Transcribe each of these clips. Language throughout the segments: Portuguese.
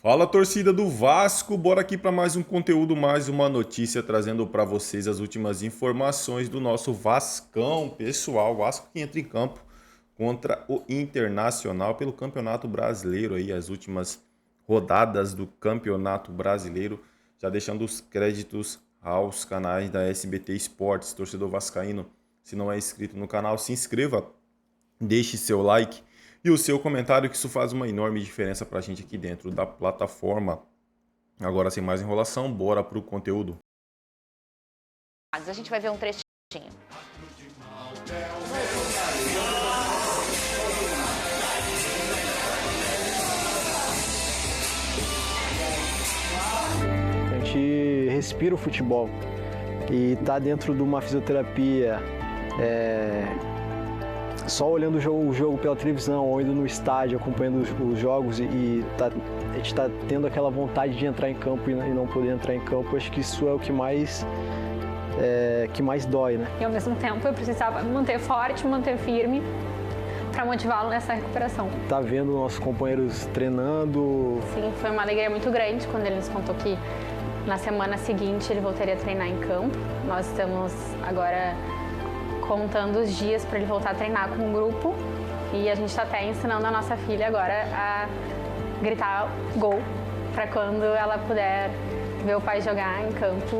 Fala, torcida do Vasco, bora aqui para mais um conteúdo, mais uma notícia, trazendo para vocês as últimas informações do nosso Vascão, pessoal. O Vasco que entra em campo contra o Internacional pelo Campeonato Brasileiro, aí as últimas rodadas do Campeonato Brasileiro, já deixando os créditos aos canais da SBT Esportes. Torcedor vascaíno, se não é inscrito no canal, se inscreva, deixe seu like e o seu comentário, que isso faz uma enorme diferença para a gente aqui dentro da plataforma. Agora, sem mais enrolação, bora pro conteúdo. A gente vai ver um trechinho. A gente respira o futebol e tá dentro de uma fisioterapia, só olhando o jogo pela televisão ou indo no estádio, acompanhando os jogos a gente tá tendo aquela vontade de entrar em campo e não poder entrar em campo. Acho que isso é o que mais dói, né? E ao mesmo tempo eu precisava me manter forte, me manter firme para motivá-lo nessa recuperação. Tá vendo nossos companheiros treinando. Sim, foi uma alegria muito grande quando ele nos contou que na semana seguinte ele voltaria a treinar em campo. Nós estamos agora contando os dias para ele voltar a treinar com o grupo e a gente está até ensinando a nossa filha agora a gritar gol para quando ela puder ver o pai jogar em campo,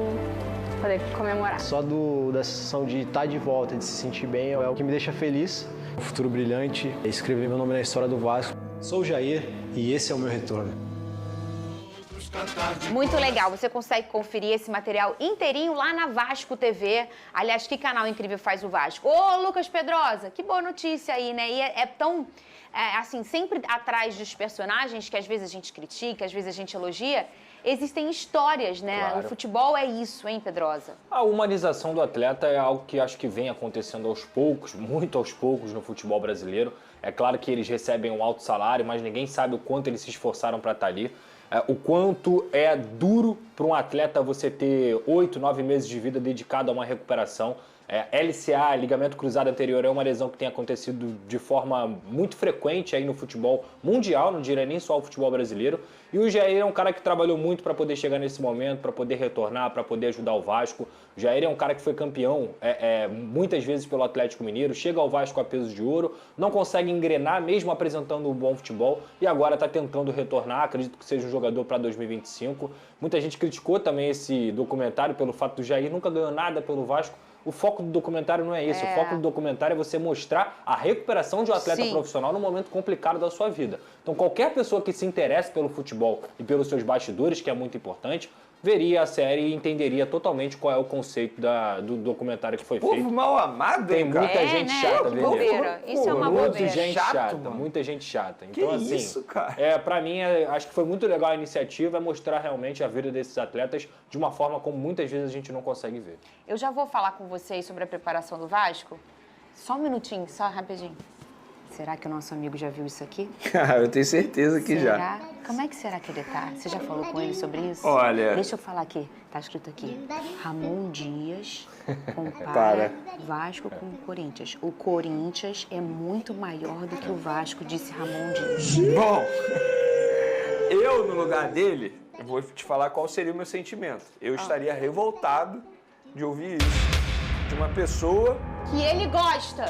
poder comemorar. Só da sensação de estar de volta, de se sentir bem, é o que me deixa feliz. Um futuro brilhante, escrever meu nome na história do Vasco. Sou o Jair e esse é o meu retorno. Muito legal, você consegue conferir esse material inteirinho lá na Vasco TV. Aliás, que canal incrível faz o Vasco. Ô, Lucas Pedrosa, que boa notícia aí, né? E é tão, assim, sempre atrás dos personagens que às vezes a gente critica, às vezes a gente elogia, existem histórias, né? Claro. O futebol é isso, hein, Pedrosa? A humanização do atleta é algo que acho que vem acontecendo aos poucos, muito aos poucos no futebol brasileiro. É claro que eles recebem um alto salário, mas ninguém sabe o quanto eles se esforçaram para estar ali. O quanto é duro para um atleta você ter 8, 9 meses de vida dedicado a uma recuperação. LCA, ligamento cruzado anterior, é uma lesão que tem acontecido de forma muito frequente aí no futebol mundial, não diria nem só o futebol brasileiro. E o Jair é um cara que trabalhou muito para poder chegar nesse momento, para poder retornar, para poder ajudar o Vasco. O Jair é um cara que foi campeão muitas vezes pelo Atlético Mineiro, chega ao Vasco a peso de ouro, não consegue engrenar mesmo apresentando um bom futebol e agora está tentando retornar, acredito que seja um jogador para 2025. Muita gente criticou também esse documentário pelo fato do Jair nunca ganhou nada pelo Vasco. O foco do documentário não é esse. O foco do documentário é você mostrar a recuperação de um atleta profissional num momento complicado da sua vida. Então, qualquer pessoa que se interesse pelo futebol e pelos seus bastidores, que é muito importante, veria a série e entenderia totalmente qual é o conceito do documentário que foi feito. Povo mal amado, Tem hein, cara? muita gente chata, Que bobeira. Isso é uma bobeira. Muita gente chata. Que Então, assim, isso, cara? pra mim, acho que foi muito legal a iniciativa, mostrar realmente a vida desses atletas de uma forma como muitas vezes a gente não consegue ver. Eu já vou falar com vocês sobre a preparação do Vasco. Só um minutinho, só rapidinho. Será que o nosso amigo já viu isso aqui? Eu tenho certeza que já. Como é que será que ele tá? Você já falou com ele sobre isso? Olha... Deixa eu falar aqui. Tá escrito aqui. Ramon Dias compara Vasco com o Corinthians. O Corinthians é muito maior do que o Vasco, disse Ramon Dias. Bom, eu no lugar dele, eu vou te falar qual seria o meu sentimento. Eu estaria revoltado de ouvir isso. De uma pessoa... Que ele gosta.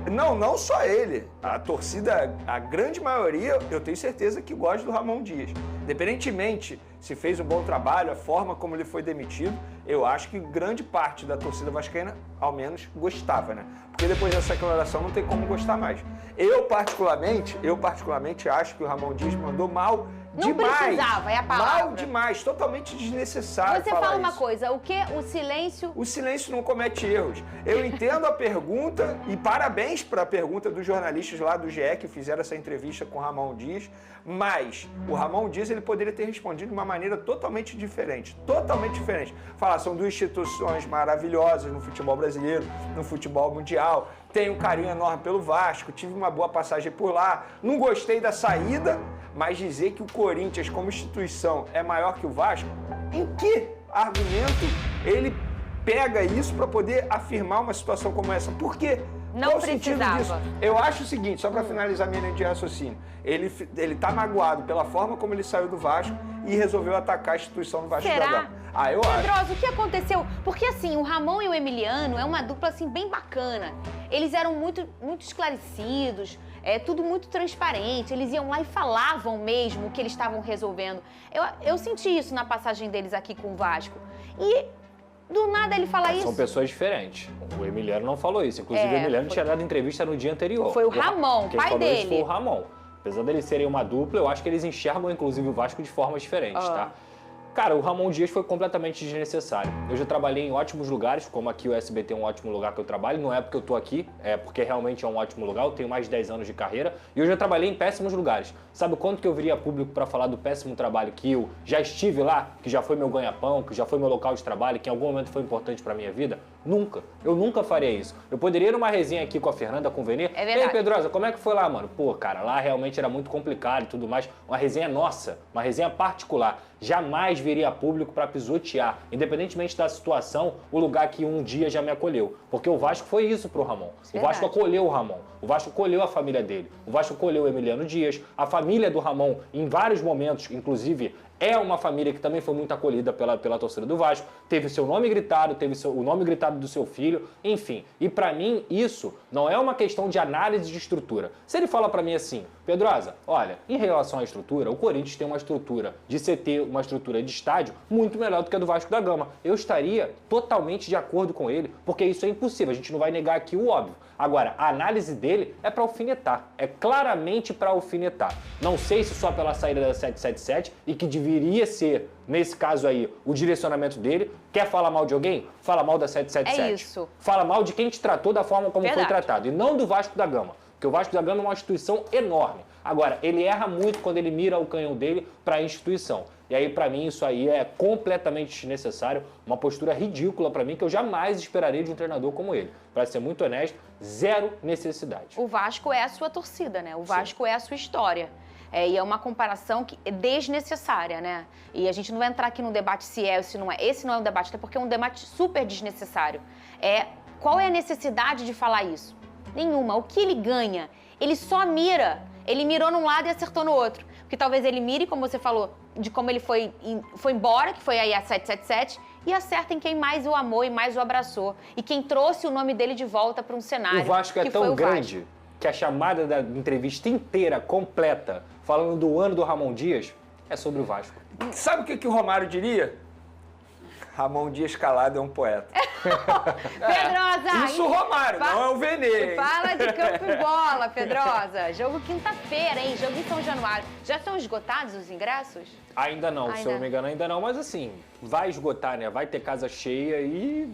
Não só ele. A torcida, a grande maioria, eu tenho certeza que gosta do Ramon Dias. Independentemente se fez um bom trabalho, a forma como ele foi demitido, eu acho que grande parte da torcida vascaína, ao menos, gostava, né? Porque depois dessa declaração não tem como gostar mais. Eu particularmente acho que o Ramon Dias mandou mal Não demais. precisava, é a palavra. Mal demais, totalmente desnecessário. Você falar fala uma isso. coisa, o que? O silêncio... O silêncio não comete erros. Eu entendo a pergunta e parabéns para a pergunta dos jornalistas lá do GE que fizeram essa entrevista com o Ramon Dias, mas o Ramon Dias ele poderia ter respondido de uma maneira totalmente diferente. Totalmente diferente. Falar, são duas instituições maravilhosas no futebol brasileiro, no futebol mundial. Tenho um carinho enorme pelo Vasco, tive uma boa passagem por lá. Não gostei da saída, mas dizer que o Corinthians como instituição é maior que o Vasco, em que argumento ele pega isso para poder afirmar uma situação como essa? Por quê? Não Qual o sentido precisava. disso? Eu acho o seguinte, só para finalizar minha linha de raciocínio, ele tá magoado pela forma como ele saiu do Vasco e resolveu atacar a instituição do Vasco Será? da Gama. Eu acho. Pedrosa, o que aconteceu? Porque assim, o Ramon e o Emiliano é uma dupla assim bem bacana. Eles eram muito esclarecidos, tudo muito transparente. Eles iam lá e falavam mesmo o que eles estavam resolvendo. Eu senti isso na passagem deles aqui com o Vasco. E do nada ele fala isso. São pessoas diferentes. O Emiliano não falou isso. Inclusive, o Emiliano tinha dado entrevista no dia anterior. Foi o Ramon, Quem pai falou dele. Isso foi o Ramon. Apesar deles serem uma dupla, eu acho que eles enxergam, inclusive, o Vasco de formas diferentes, tá? Cara, o Ramon Dias foi completamente desnecessário. Eu já trabalhei em ótimos lugares, como aqui o SBT é um ótimo lugar que eu trabalho. Não é porque eu tô aqui, é porque realmente é um ótimo lugar. Eu tenho mais de 10 anos de carreira e eu já trabalhei em péssimos lugares. Sabe quanto que eu viria a público para falar do péssimo trabalho que eu já estive lá, que já foi meu ganha-pão, que já foi meu local de trabalho, que em algum momento foi importante para minha vida? Nunca. Eu nunca faria isso. Eu poderia ir numa resenha aqui com a Fernanda, com o Venê. É verdade. Ei, Pedrosa, como é que foi lá, mano? Pô, cara, lá realmente era muito complicado e tudo mais. Uma resenha nossa, uma resenha particular. Jamais viria a público para pisotear, independentemente da situação, o lugar que um dia já me acolheu. Porque o Vasco foi isso pro Ramon. O Vasco acolheu o Ramon. O Vasco acolheu a família dele. O Vasco acolheu o Emiliano Dias. A família do Ramon, em vários momentos, inclusive, é uma família que também foi muito acolhida pela torcida do Vasco. Teve seu nome gritado, o nome gritado do seu filho, enfim. E pra mim, isso não é uma questão de análise de estrutura. Se ele fala pra mim assim, Pedrosa, olha, em relação à estrutura, o Corinthians tem uma estrutura de CT, uma estrutura de estádio muito melhor do que a do Vasco da Gama. Eu estaria totalmente de acordo com ele, porque isso é impossível, a gente não vai negar aqui o óbvio. Agora, a análise dele é para alfinetar, é claramente para alfinetar. Não sei se só pela saída da 777 e que deveria ser, nesse caso aí, o direcionamento dele. Quer falar mal de alguém? Fala mal da 777. É isso. Fala mal de quem te tratou da forma como Verdade. foi tratado e não do Vasco da Gama. Porque o Vasco da Gama é uma instituição enorme. Agora, ele erra muito quando ele mira o canhão dele para a instituição. E aí, para mim, isso aí é completamente desnecessário, uma postura ridícula para mim, que eu jamais esperaria de um treinador como ele. Para ser muito honesto, zero necessidade. O Vasco é a sua torcida, né? O Vasco é a sua história. E é uma comparação que é desnecessária, né? E a gente não vai entrar aqui no debate se é ou se não é. Esse não é um debate, até porque é um debate super desnecessário. Qual é a necessidade de falar isso? Nenhuma. O que ele ganha? Ele só mira. Ele mirou num lado e acertou no outro. Porque talvez ele mire, como você falou, de como ele foi embora, que foi aí a 777, e acerta em quem mais o amou e mais o abraçou. E quem trouxe o nome dele de volta para um cenário. O Vasco é que foi tão o grande Vasco. que a chamada da entrevista inteira, completa, falando do ano do Ramon Dias, é sobre o Vasco. Sabe o que o Romário diria? Ramon Dias calado é um poeta. Pedrosa! Isso o Romário, não é o Venê. Fala de campo e bola, Pedrosa. Jogo quinta-feira, hein? Jogo em São Januário. Já estão esgotados os ingressos? Ainda não, se eu não me engano, ainda não. Mas assim, vai esgotar, né? Vai ter casa cheia e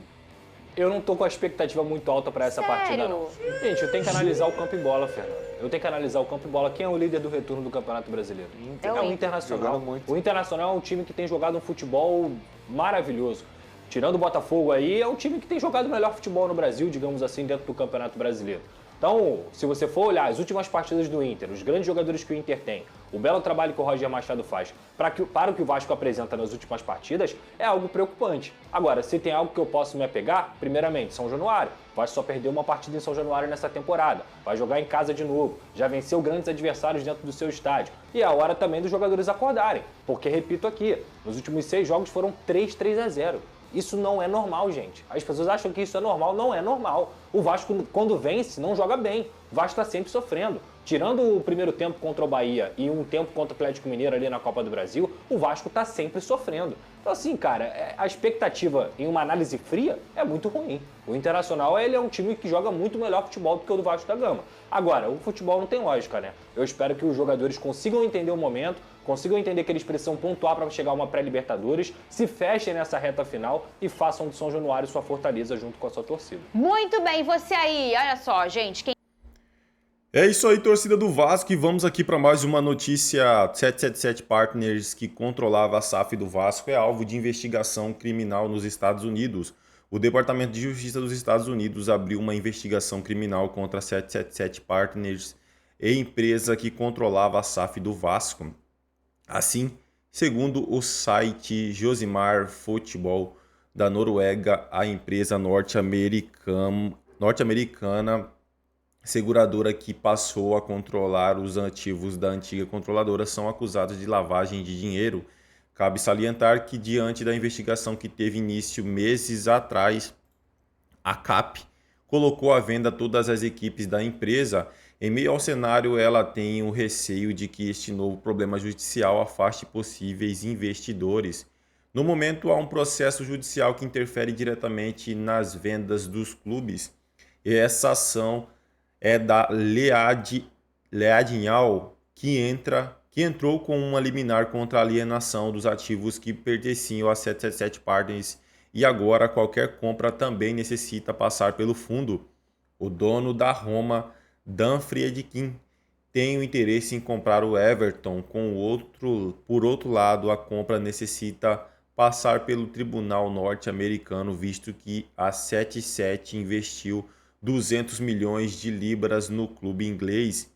eu não tô com a expectativa muito alta para essa partida, não. Gente, eu tenho que analisar o campo e bola, Fernando. Eu tenho que analisar o campo e bola. Quem é o líder do retorno do Campeonato Brasileiro? É o Internacional. O Internacional é um time que tem jogado um futebol maravilhoso. Tirando o Botafogo aí, é um time que tem jogado o melhor futebol no Brasil, digamos assim, dentro do Campeonato Brasileiro. Então, se você for olhar as últimas partidas do Inter, os grandes jogadores que o Inter tem, o belo trabalho que o Roger Machado faz para o que o Vasco apresenta nas últimas partidas, é algo preocupante. Agora, se tem algo que eu posso me apegar, primeiramente, São Januário. O Vasco só perdeu uma partida em São Januário nessa temporada. Vai jogar em casa de novo. Já venceu grandes adversários dentro do seu estádio. E é a hora também dos jogadores acordarem. Porque, repito aqui, nos últimos 6 jogos foram 3-3-0. Isso não é normal, gente. As pessoas acham que isso é normal, não é normal. O Vasco, quando vence, não joga bem. O Vasco está sempre sofrendo. Tirando o primeiro tempo contra o Bahia e um tempo contra o Atlético Mineiro ali na Copa do Brasil, o Vasco está sempre sofrendo. Então assim, cara, a expectativa em uma análise fria é muito ruim. O Internacional, ele é um time que joga muito melhor futebol do que o do Vasco da Gama. Agora, o futebol não tem lógica, né? Eu espero que os jogadores consigam entender o momento, consigam entender que eles precisam pontuar para chegar a uma pré-Libertadores, se fechem nessa reta final e façam do São Januário sua fortaleza junto com a sua torcida. Muito bem, você aí, olha só, gente, É isso aí, torcida do Vasco, e vamos aqui para mais uma notícia. 777 Partners, que controlava a SAF do Vasco, é alvo de investigação criminal nos Estados Unidos. O Departamento de Justiça dos Estados Unidos abriu uma investigação criminal contra a 777 Partners, empresa que controlava a SAF do Vasco. Assim, segundo o site Josimar Futebol da Noruega, a empresa norte-americana seguradora que passou a controlar os ativos da antiga controladora são acusados de lavagem de dinheiro. Cabe salientar que, diante da investigação que teve início meses atrás, a CAP colocou à venda todas as equipes da empresa. Em meio ao cenário, ela tem o receio de que este novo problema judicial afaste possíveis investidores. No momento, há um processo judicial que interfere diretamente nas vendas dos clubes. E essa ação é da Leadinhal, que entrou com uma liminar contra a alienação dos ativos que pertenciam a 777 Partners, e agora qualquer compra também necessita passar pelo fundo. O dono da Roma, Dan Friedkin, tem o interesse em comprar o Everton. Por outro lado, a compra necessita passar pelo tribunal norte-americano, visto que a 77 investiu 200 milhões de libras no clube inglês.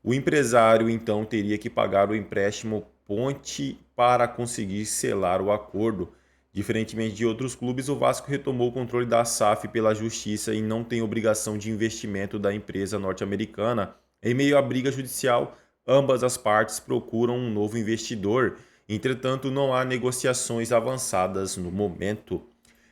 O empresário então teria que pagar o empréstimo ponte para conseguir selar o acordo. Diferentemente de outros clubes, o Vasco retomou o controle da SAF pela justiça e não tem obrigação de investimento da empresa norte-americana. Em meio à briga judicial, ambas as partes procuram um novo investidor. Entretanto, não há negociações avançadas no momento.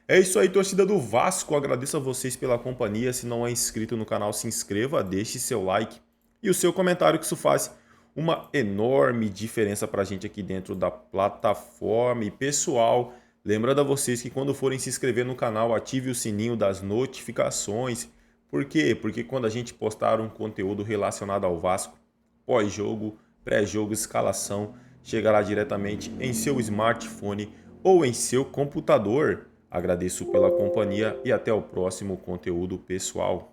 É isso aí, torcida do Vasco. Agradeço a vocês pela companhia. Se não é inscrito no canal, se inscreva, deixe seu like e o seu comentário, que isso faz uma enorme diferença para a gente aqui dentro da plataforma. E pessoal, lembrando a vocês que quando forem se inscrever no canal, ative o sininho das notificações. Por quê? Porque quando a gente postar um conteúdo relacionado ao Vasco, pós-jogo, pré-jogo, escalação, chegará diretamente em seu smartphone ou em seu computador. Agradeço pela companhia e até o próximo conteúdo, pessoal.